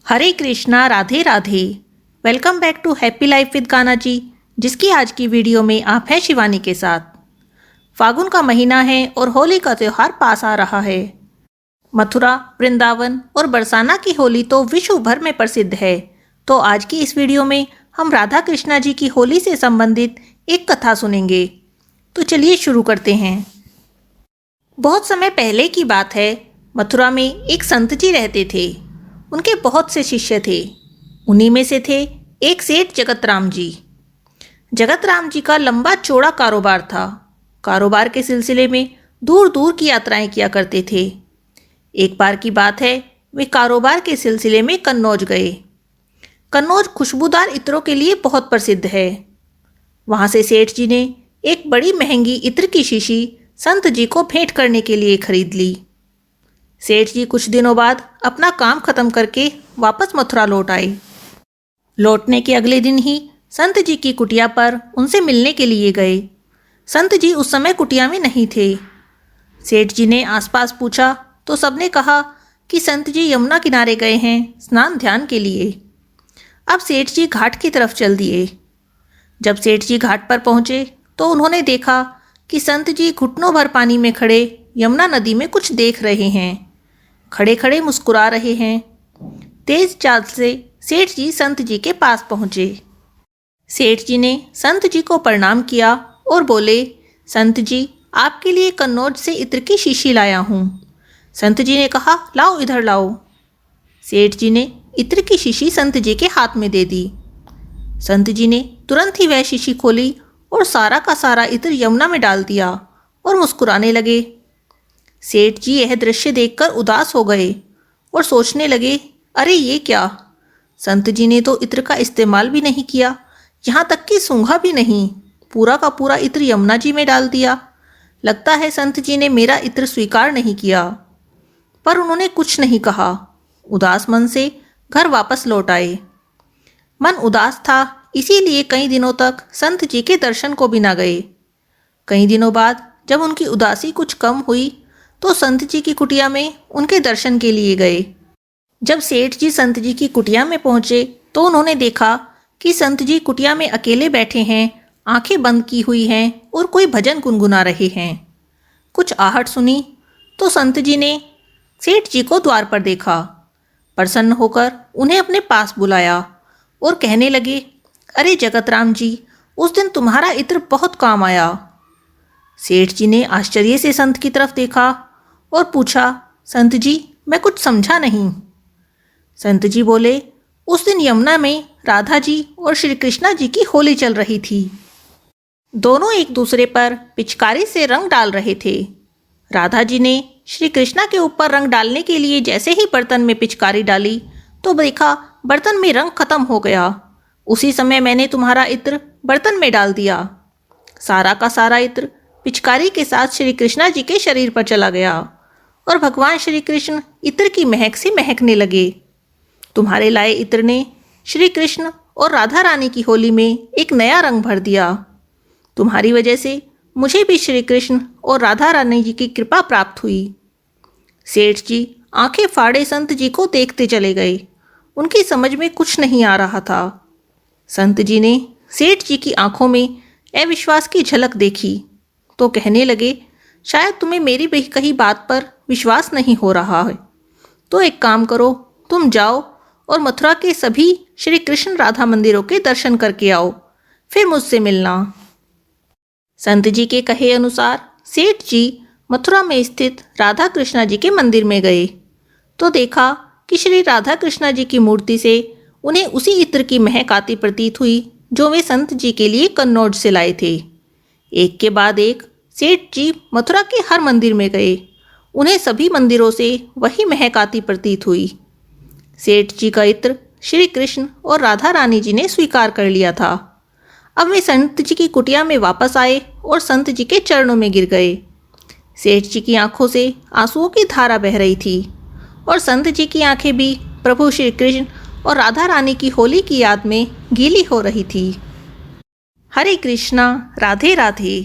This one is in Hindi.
Hare Krishna Radhe Radhe. Welcome back to happy life with Kanha ji, जिसकी आज की वीडियो में आप हैं शिवानी के साथ। फागुन का महीना है और होली का त्यौहार पास आ रहा है। मथुरा, वृंदावन और बरसाना की होली तो विश्व भर में प्रसिद्ध है। तो आज की इस वीडियो में हम राधा कृष्णा जी की होली से संबंधित एक कथा सुनेंगे। तो चलिए शुरू करते हैं। बहुत समय पहले की बात है। मथुरा में एक संत जी रहते थे। उनके बहुत से शिष्य थे। उन्हीं में से थे एक सेठ जगत राम जी। जगत राम जी का लंबा चौड़ा कारोबार था। कारोबार के सिलसिले में दूर दूर की यात्राएं किया करते थे। एक बार की बात है, वे कारोबार के सिलसिले में कन्नौज गए। कन्नौज खुशबूदार इत्रों के लिए बहुत प्रसिद्ध है। वहाँ से सेठ जी ने एक बड़ी महंगी इत्र की शीशी संत जी को भेंट करने के लिए खरीद ली। सेठ जी कुछ दिनों बाद अपना काम खत्म करके वापस मथुरा लौट आए। लौटने के अगले दिन ही संत जी की कुटिया पर उनसे मिलने के लिए गए। संत जी उस समय कुटिया में नहीं थे। सेठ जी ने आसपास पूछा तो सबने कहा कि संत जी यमुना किनारे गए हैं स्नान ध्यान के लिए। अब सेठ जी घाट की तरफ चल दिए। जब सेठ जी घाट पर पहुंचे तो उन्होंने देखा कि संत जी घुटनों भर पानी में खड़े यमुना नदी में कुछ देख रहे हैं। खड़े खड़े मुस्कुरा रहे हैं। तेज चाल से सेठ जी संत जी के पास पहुंचे। सेठ जी ने संत जी को प्रणाम किया और बोले, संत जी, आपके लिए कन्नौज से इत्र की शीशी लाया हूँ। संत जी ने कहा, लाओ इधर लाओ। सेठ जी ने इत्र की शीशी संत जी के हाथ में दे दी। संत जी ने तुरंत ही वह शीशी खोली और सारा का सारा इत्र यमुना में डाल दिया और मुस्कुराने लगे। सेठ जी यह दृश्य देखकर उदास हो गए और सोचने लगे, अरे ये क्या, संत जी ने तो इत्र का इस्तेमाल भी नहीं किया, यहाँ तक कि सूंघा भी नहीं, पूरा का पूरा इत्र यमुना जी में डाल दिया। लगता है संत जी ने मेरा इत्र स्वीकार नहीं किया। पर उन्होंने कुछ नहीं कहा। उदास मन से घर वापस लौट आए। मन उदास था, इसीलिए कई दिनों तक संत जी के दर्शन को भी ना गए। कई दिनों बाद जब उनकी उदासी कुछ कम हुई तो संत जी की कुटिया में उनके दर्शन के लिए गए। जब सेठ जी संत जी की कुटिया में पहुंचे तो उन्होंने देखा कि संत जी कुटिया में अकेले बैठे हैं, आंखें बंद की हुई हैं और कोई भजन गुनगुना रहे हैं। कुछ आहट सुनी तो संत जी ने सेठ जी को द्वार पर देखा। प्रसन्न होकर उन्हें अपने पास बुलाया और कहने लगे, अरे जगत राम जी, उस दिन तुम्हारा इत्र बहुत काम आया। सेठ जी ने आश्चर्य से संत की तरफ देखा और पूछा, संत जी, मैं कुछ समझा नहीं। संत जी बोले, उस दिन यमुना में राधा जी और श्री कृष्णा जी की होली चल रही थी। दोनों एक दूसरे पर पिचकारी से रंग डाल रहे थे। राधा जी ने श्री कृष्णा के ऊपर रंग डालने के लिए जैसे ही बर्तन में पिचकारी डाली तो देखा बर्तन में रंग खत्म हो गया। उसी समय मैंने तुम्हारा इत्र बर्तन में डाल दिया। सारा का सारा इत्र पिचकारी के साथ श्री कृष्णा जी के शरीर पर चला गया और भगवान श्री कृष्ण इत्र की महक से महकने लगे। तुम्हारे लाए इत्र ने श्री कृष्ण और राधा रानी की होली में एक नया रंग भर दिया। तुम्हारी वजह से मुझे भी श्री कृष्ण और राधा रानी जी की कृपा प्राप्त हुई। सेठ जी आंखें फाड़े संत जी को देखते चले गए। उनकी समझ में कुछ नहीं आ रहा था। संत जी ने सेठ जी की आंखों में अविश्वास की झलक देखी तो कहने लगे, शायद तुम्हें मेरी कही बात पर विश्वास नहीं हो रहा है, तो एक काम करो, तुम जाओ और मथुरा के सभी श्री कृष्ण राधा मंदिरों के दर्शन करके आओ, फिर मुझसे मिलना। संत जी के कहे अनुसार सेठ जी मथुरा में स्थित राधा कृष्णा जी के मंदिर में गए तो देखा कि श्री राधा कृष्णा जी की मूर्ति से उन्हें उसी इत्र की महक आती प्रतीत हुई जो वे संत जी के लिए कन्नौज से लाए थे। एक के बाद एक सेठ जी मथुरा के हर मंदिर में गए। उन्हें सभी मंदिरों से वही महक आती प्रतीत हुई। सेठ जी का इत्र श्री कृष्ण और राधा रानी जी ने स्वीकार कर लिया था। अब वे संत जी की कुटिया में वापस आए और संत जी के चरणों में गिर गए। सेठ जी की आंखों से आंसुओं की धारा बह रही थी और संत जी की आंखें भी प्रभु श्री कृष्ण और राधा रानी की होली की याद में गीली हो रही थी। हरे कृष्णा राधे राधे।